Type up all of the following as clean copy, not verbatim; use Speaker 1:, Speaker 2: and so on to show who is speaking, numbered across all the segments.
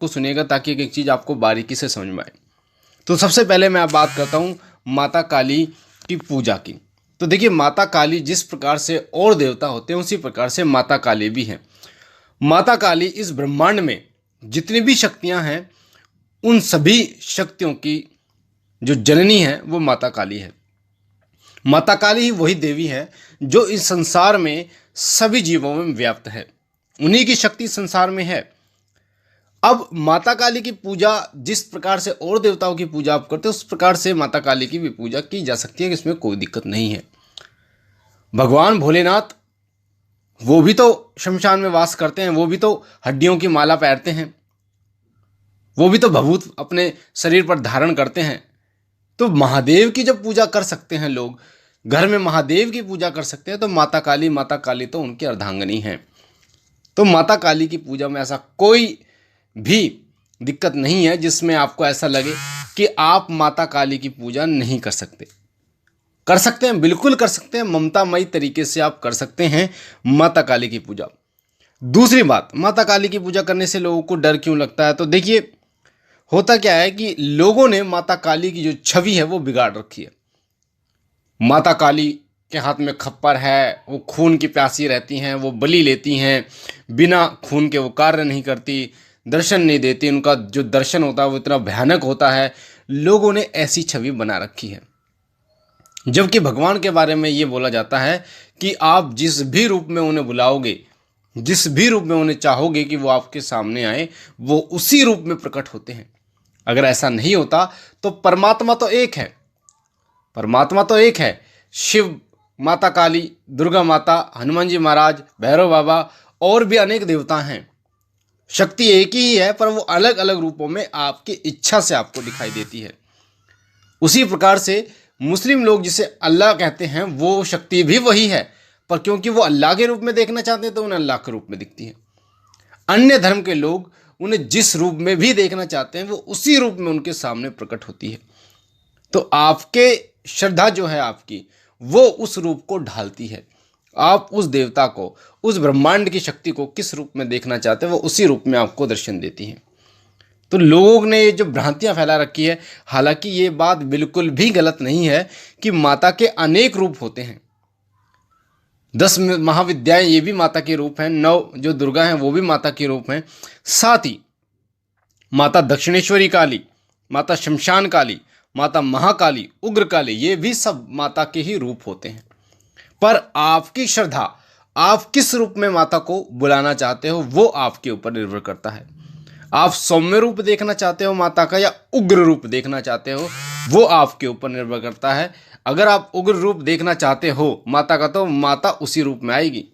Speaker 1: को सुनिएगा ताकि एक एक चीज़ आपको बारीकी से समझ में आए। तो सबसे पहले मैं आप बात करता हूँ माता काली की पूजा की। तो देखिए, माता काली जिस प्रकार से और देवता होते हैं उसी प्रकार से माता काली भी हैं। माता काली इस ब्रह्मांड में जितनी भी शक्तियां हैं उन सभी शक्तियों की जो जननी है वो माता काली है। माता काली ही वही देवी है जो इस संसार में सभी जीवों में व्याप्त है, उन्हीं की शक्ति संसार में है। अब माता काली की पूजा जिस प्रकार से और देवताओं की पूजा आप करते हो उस प्रकार से माता काली की भी पूजा की जा सकती है, इसमें कोई दिक्कत नहीं है। भगवान भोलेनाथ वो भी तो शमशान में वास करते हैं, वो भी तो हड्डियों की माला पहनते हैं, वो भी तो भभूत अपने शरीर पर धारण करते हैं। तो महादेव की जब पूजा कर सकते हैं लोग, घर में महादेव की पूजा कर सकते हैं, तो माता काली तो उनकी अर्धांगिनी हैं। तो माता काली की पूजा में ऐसा कोई भी दिक्कत नहीं है जिसमें आपको ऐसा लगे कि आप माता काली की पूजा नहीं कर सकते। कर सकते हैं, बिल्कुल कर सकते हैं, ममतामयी तरीके से आप कर सकते हैं माता काली की पूजा। दूसरी बात, माता काली की पूजा करने से लोगों को डर क्यों लगता है? तो देखिए, होता क्या है कि लोगों ने माता काली की जो छवि है वो बिगाड़ रखी है। माता काली के हाथ में खप्पर है, वो खून की प्यासी रहती हैं, वो बलि लेती हैं, बिना खून के वो कार्य नहीं करती, दर्शन नहीं देती, उनका जो दर्शन होता है वो इतना भयानक होता है। लोगों ने ऐसी छवि बना रखी है, जबकि भगवान के बारे में ये बोला जाता है कि आप जिस भी रूप में उन्हें बुलाओगे, जिस भी रूप में उन्हें चाहोगे कि वो आपके सामने आए, वो उसी रूप में प्रकट होते हैं। अगर ऐसा नहीं होता तो परमात्मा तो एक है, परमात्मा तो एक है। शिव, माता काली, दुर्गा माता, हनुमान जी महाराज, भैरव बाबा और भी अनेक देवता हैं। शक्ति एक ही है, पर वो अलग अलग रूपों में आपकी इच्छा से आपको दिखाई देती है। उसी प्रकार से मुस्लिम लोग जिसे अल्लाह कहते हैं वो शक्ति भी वही है, पर क्योंकि वो अल्लाह के रूप में देखना चाहते हैं तो उन्हें अल्लाह के रूप में दिखती है। अन्य धर्म के लोग उन्हें जिस रूप में भी देखना चाहते हैं वो उसी रूप में उनके सामने प्रकट होती है। तो आपके श्रद्धा जो है आपकी, वो उस रूप को ढालती है। आप उस देवता को, उस ब्रह्मांड की शक्ति को किस रूप में देखना चाहते हैं वो उसी रूप में आपको दर्शन देती है। तो लोगों ने ये जो भ्रांतियां फैला रखी है, हालांकि ये बात बिल्कुल भी गलत नहीं है कि माता के अनेक रूप होते हैं। 10 महाविद्याएं ये भी माता के रूप हैं, 9 जो दुर्गा हैं वो भी माता के रूप हैं। साथ ही माता दक्षिणेश्वरी काली, माता शमशान काली, माता महाकाली, उग्र काली, ये भी सब माता के ही रूप होते हैं। पर आपकी श्रद्धा, आप किस रूप में माता को बुलाना चाहते हो वो आपके ऊपर निर्भर करता है। आप सौम्य रूप देखना चाहते हो माता का या उग्र रूप देखना चाहते हो वो आपके ऊपर निर्भर करता है। अगर आप उग्र रूप देखना चाहते हो माता का तो माता उसी रूप में आएगी।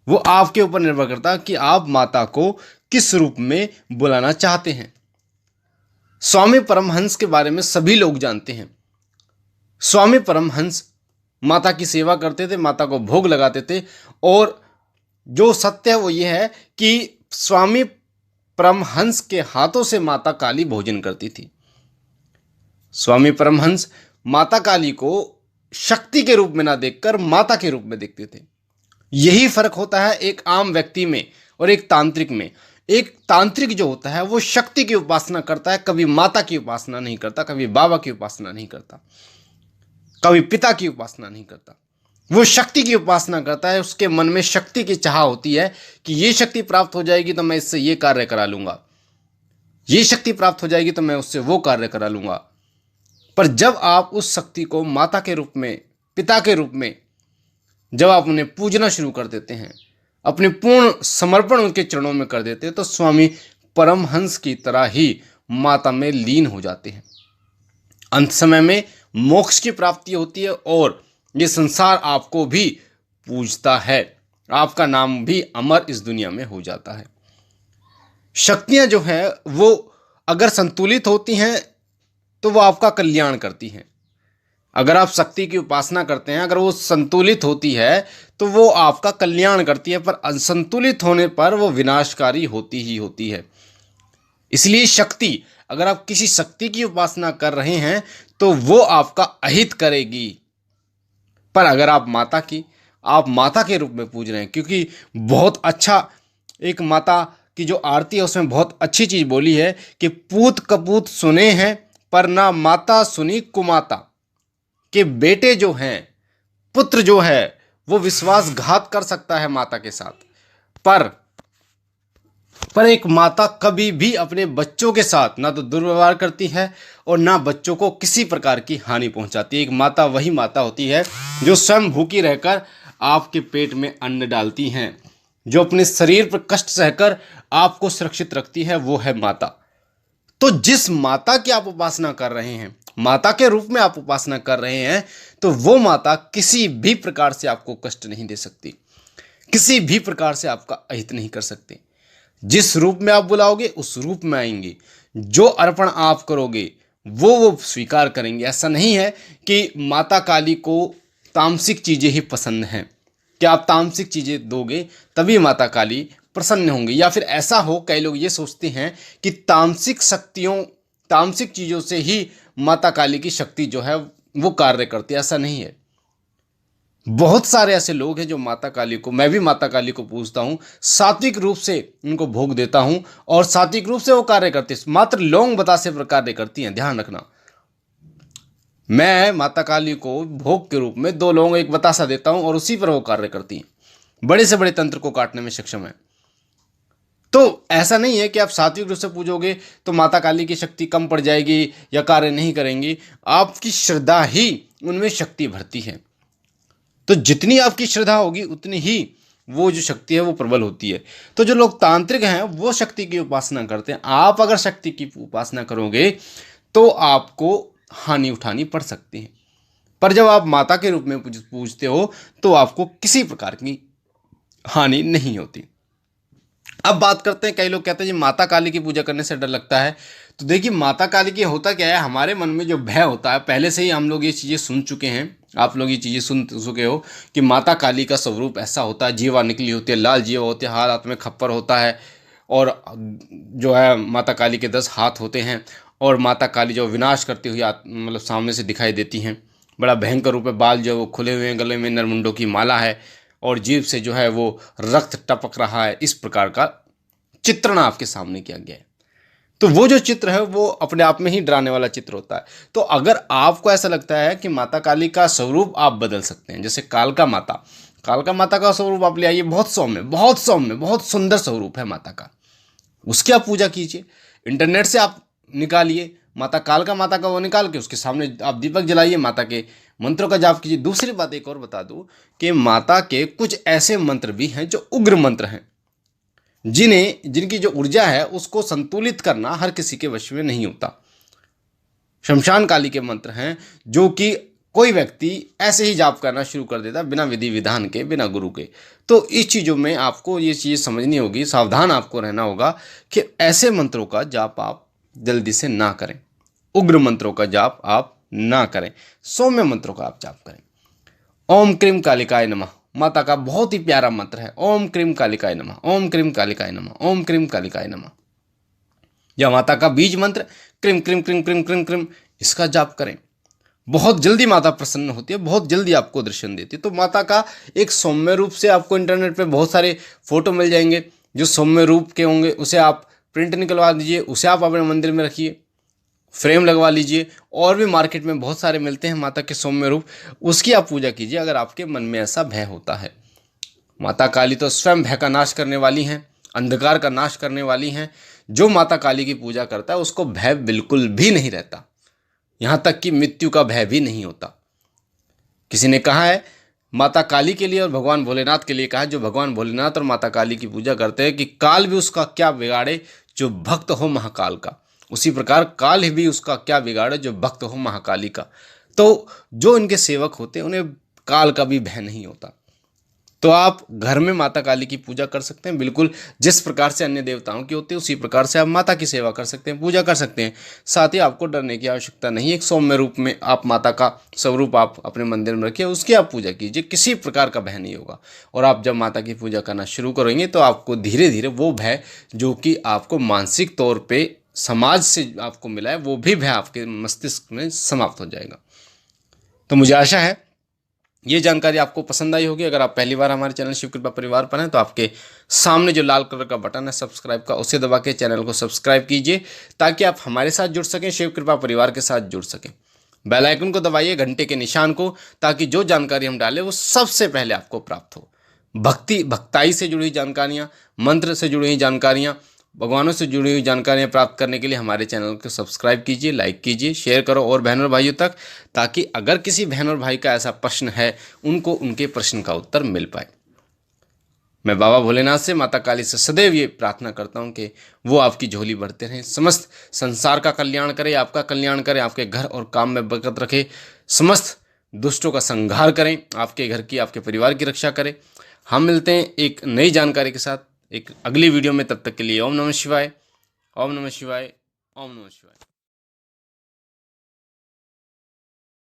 Speaker 1: वो आपके ऊपर निर्भर करता है कि आप माता को किस रूप में बुलाना चाहते हैं। स्वामी परमहंस के बारे में सभी लोग जानते हैं। स्वामी परमहंस माता की सेवा करते थे, माता को भोग लगाते थे, और जो सत्य है वो ये है कि स्वामी परमहंस के हाथों से माता काली भोजन करती थी। स्वामी परमहंस माता काली को शक्ति के रूप में ना देखकर माता के रूप में देखते थे। यही फर्क होता है एक आम व्यक्ति में और एक तांत्रिक में। एक तांत्रिक जो होता है वो शक्ति की उपासना करता है, कभी माता की उपासना नहीं करता, कभी बाबा की उपासना नहीं करता, कभी पिता की उपासना नहीं करता। वो शक्ति की उपासना करता है। उसके मन में शक्ति की चाह होती है कि ये शक्ति प्राप्त हो जाएगी तो मैं इससे ये कार्य करा लूंगा, ये शक्ति प्राप्त हो जाएगी तो मैं उससे वो कार्य करा लूंगा। पर जब आप उस शक्ति को माता के रूप में, पिता के रूप में जब आप उन्हें पूजना शुरू कर देते हैं, अपने पूर्ण समर्पण उनके चरणों में कर देते हैं, तो स्वामी परमहंस की तरह ही माता में लीन हो जाते हैं। अंत समय में मोक्ष की प्राप्ति होती है और ये संसार आपको भी पूजता है, आपका नाम भी अमर इस दुनिया में हो जाता है। शक्तियां जो है वो अगर संतुलित होती हैं तो वो आपका कल्याण करती हैं। अगर आप शक्ति की उपासना करते हैं, अगर वो संतुलित होती है तो वो आपका कल्याण करती है, पर असंतुलित होने पर वो विनाशकारी होती ही होती है। इसलिए शक्ति, अगर आप किसी शक्ति की उपासना कर रहे हैं तो वो आपका अहित करेगी। पर अगर आप माता के रूप में पूज रहे हैं, क्योंकि बहुत अच्छा एक माता की जो आरती है उसमें बहुत अच्छी चीज़ बोली है कि पूत कपूत सुने हैं पर ना माता सुनी कुमाता, कि बेटे जो हैं, पुत्र जो है वो विश्वासघात कर सकता है माता के साथ, पर एक माता कभी भी अपने बच्चों के साथ ना तो दुर्व्यवहार करती है और ना बच्चों को किसी प्रकार की हानि पहुंचाती है। एक माता वही माता होती है जो स्वयं भूखी रहकर आपके पेट में अन्न डालती हैं, जो अपने शरीर पर कष्ट सहकर आपको सुरक्षित रखती है, वो है माता। तो जिस माता की आप उपासना कर रहे हैं, माता के रूप में आप उपासना कर रहे हैं, तो वो माता किसी भी प्रकार से आपको कष्ट नहीं दे सकती, किसी भी प्रकार से आपका अहित नहीं कर सकती। जिस रूप में आप बुलाओगे उस रूप में आएंगे, जो अर्पण आप करोगे वो स्वीकार करेंगे। ऐसा नहीं है कि माता काली को तामसिक चीज़ें ही पसंद हैं, कि आप तामसिक चीज़ें दोगे तभी माता काली प्रसन्न होंगे, या फिर ऐसा हो, कई लोग ये सोचते हैं कि तामसिक शक्तियों, तामसिक चीज़ों से ही माता काली की शक्ति जो है वो कार्य करती है। ऐसा नहीं है। बहुत सारे ऐसे लोग हैं जो माता काली को, मैं भी माता काली को पूजता हूँ, सात्विक रूप से उनको भोग देता हूँ और सात्विक रूप से वो कार्य करती है। मात्र लौंग बतासे पर कार्य करती हैं, ध्यान रखना। मैं माता काली को भोग के रूप में 2 लौंग 1 बतासा देता हूँ और उसी पर वो कार्य करती हैं, बड़े से बड़े तंत्र को काटने में सक्षम है। तो ऐसा नहीं है कि आप सात्विक रूप से पूजोगे तो माता काली की शक्ति कम पड़ जाएगी या कार्य नहीं करेंगी। आपकी श्रद्धा ही उनमें शक्ति भरती है। तो जितनी आपकी श्रद्धा होगी उतनी ही वो जो शक्ति है वो प्रबल होती है। तो जो लोग तांत्रिक हैं वो शक्ति की उपासना करते हैं। आप अगर शक्ति की उपासना करोगे तो आपको हानि उठानी पड़ सकती है, पर जब आप माता के रूप में पूजते हो तो आपको किसी प्रकार की हानि नहीं होती। अब बात करते हैं, कई लोग कहते हैं जी माता काली की पूजा करने से डर लगता है। तो देखिए, माता काली की होता क्या है, हमारे मन में जो भय होता है, पहले से ही हम लोग ये चीज़ें सुन चुके हैं, आप लोग ये चीज़ें सुन चुके हो कि माता काली का स्वरूप ऐसा होता है, जीवा निकली होती है, लाल जीवा होती है, हाथ में खप्पर होता है, और जो है माता काली के 10 हाथ होते हैं, और माता काली जो विनाश करती हुई मतलब सामने से दिखाई देती हैं। बड़ा भयंकर रूप है, बाल जो वो खुले हुए हैं, गले में नरमुंडों की माला है और जीभ से जो है वो रक्त टपक रहा है। इस प्रकार का चित्रण आपके सामने किया गया है। तो वो जो चित्र है वो अपने आप में ही डराने वाला चित्र होता है। तो अगर आपको ऐसा लगता है कि माता काली का स्वरूप आप बदल सकते हैं, जैसे कालका माता का स्वरूप आप ले आइए, बहुत सौम्य, बहुत सौम्य, बहुत सुंदर स्वरूप है माता का, उसकी आप पूजा कीजिए। इंटरनेट से आप निकालिए माता कालका माता का वो निकाल के उसके सामने आप दीपक जलाइए, माता के मंत्रों का जाप कीजिए। दूसरी बात एक और बता दूं कि माता के कुछ ऐसे मंत्र भी हैं जो उग्र मंत्र हैं, जिनकी जो ऊर्जा है उसको संतुलित करना हर किसी के वश में नहीं होता। शमशान काली के मंत्र हैं जो कि कोई व्यक्ति ऐसे ही जाप करना शुरू कर देता बिना विधि विधान के, बिना गुरु के। तो इस चीज़ों में आपको ये चीज़ समझनी होगी, सावधान आपको रहना होगा कि ऐसे मंत्रों का जाप आप जल्दी से ना करें, उग्र मंत्रों का जाप आप ना करें, सौम्य मंत्रों का आप जाप करें। ओम क्रीम कालिकाय नमः माता का बहुत ही प्यारा मंत्र है। ओम क्रीम कालिकाय नमः, ओम क्रीम कालिकाय नमः, ओम क्रीम कालिकाय नमः। या माता का बीज मंत्र cream cream cream cream cream cream, इसका जाप करें। बहुत जल्दी माता प्रसन्न होती है, बहुत जल्दी आपको दर्शन देती है। तो माता का एक सौम्य रूप से आपको इंटरनेट पे बहुत सारे फोटो मिल जाएंगे जो सौम्य रूप के होंगे, उसे आप प्रिंट निकलवा दीजिए, उसे आप अपने मंदिर में रखिए, फ्रेम लगवा लीजिए। और भी मार्केट में बहुत सारे मिलते हैं माता के सौम्य रूप, उसकी आप पूजा कीजिए अगर आपके मन में ऐसा भय होता है। माता काली तो स्वयं भय का नाश करने वाली हैं, अंधकार का नाश करने वाली हैं। जो माता काली की पूजा करता है उसको भय बिल्कुल भी नहीं रहता, यहाँ तक कि मृत्यु का भय भी नहीं होता। किसी ने कहा है माता काली के लिए और भगवान भोलेनाथ के लिए कहा है, जो भगवान भोलेनाथ और माता काली की पूजा करते हैं, कि काल भी उसका क्या बिगाड़े जो भक्त हो महाकाल का, उसी प्रकार काल भी उसका क्या बिगाड़े जो भक्त हो महाकाली का। तो जो इनके सेवक होते हैं उन्हें काल का भी भय नहीं होता। तो आप घर में माता काली की पूजा कर सकते हैं, बिल्कुल जिस प्रकार से अन्य देवताओं की होती है उसी प्रकार से आप माता की सेवा कर सकते हैं, पूजा कर सकते हैं। साथ ही आपको डरने की आवश्यकता नहीं। एक सौम्य रूप में आप माता का स्वरूप आप अपने मंदिर में रखिए, उसकी आप पूजा कीजिए, किसी प्रकार का भय नहीं होगा। और आप जब माता की पूजा करना शुरू करेंगे तो आपको धीरे धीरे वो भय जो कि आपको मानसिक तौर पर समाज से आपको मिला है, वो भी भय आपके मस्तिष्क में समाप्त हो जाएगा। तो मुझे आशा है ये जानकारी आपको पसंद आई होगी। अगर आप पहली बार हमारे चैनल शिव कृपा परिवार पर हैं तो आपके सामने जो लाल कलर का बटन है सब्सक्राइब का, उसे दबा के चैनल को सब्सक्राइब कीजिए ताकि आप हमारे साथ जुड़ सकें, शिव कृपा परिवार के साथ जुड़ सकें। बेल आइकन को दबाइए, घंटे के निशान को, ताकि जो जानकारी हम डालें वो सबसे पहले आपको प्राप्त हो। भक्ताई से जुड़ी हुई जानकारियाँ, मंत्र से जुड़ी हुई जानकारियाँ, भगवानों से जुड़ी हुई जानकारियाँ प्राप्त करने के लिए हमारे चैनल को सब्सक्राइब कीजिए, लाइक कीजिए, शेयर करो और बहन और भाइयों तक, ताकि अगर किसी बहन और भाई का ऐसा प्रश्न है उनको उनके प्रश्न का उत्तर मिल पाए। मैं बाबा भोलेनाथ से, माता काली से सदैव ये प्रार्थना करता हूँ कि वो आपकी झोली भरते रहें, समस्त संसार का कल्याण करे, आपका कल्याण करे, आपके घर और काम में बरकत रखे, समस्त दुष्टों का संहार करें, आपके घर की, आपके परिवार की रक्षा करें। हम मिलते हैं एक नई जानकारी के साथ एक अगली वीडियो में। तब तक के लिए ओम नमः शिवाय, ओम नमः शिवाय, ओम नमः शिवाय।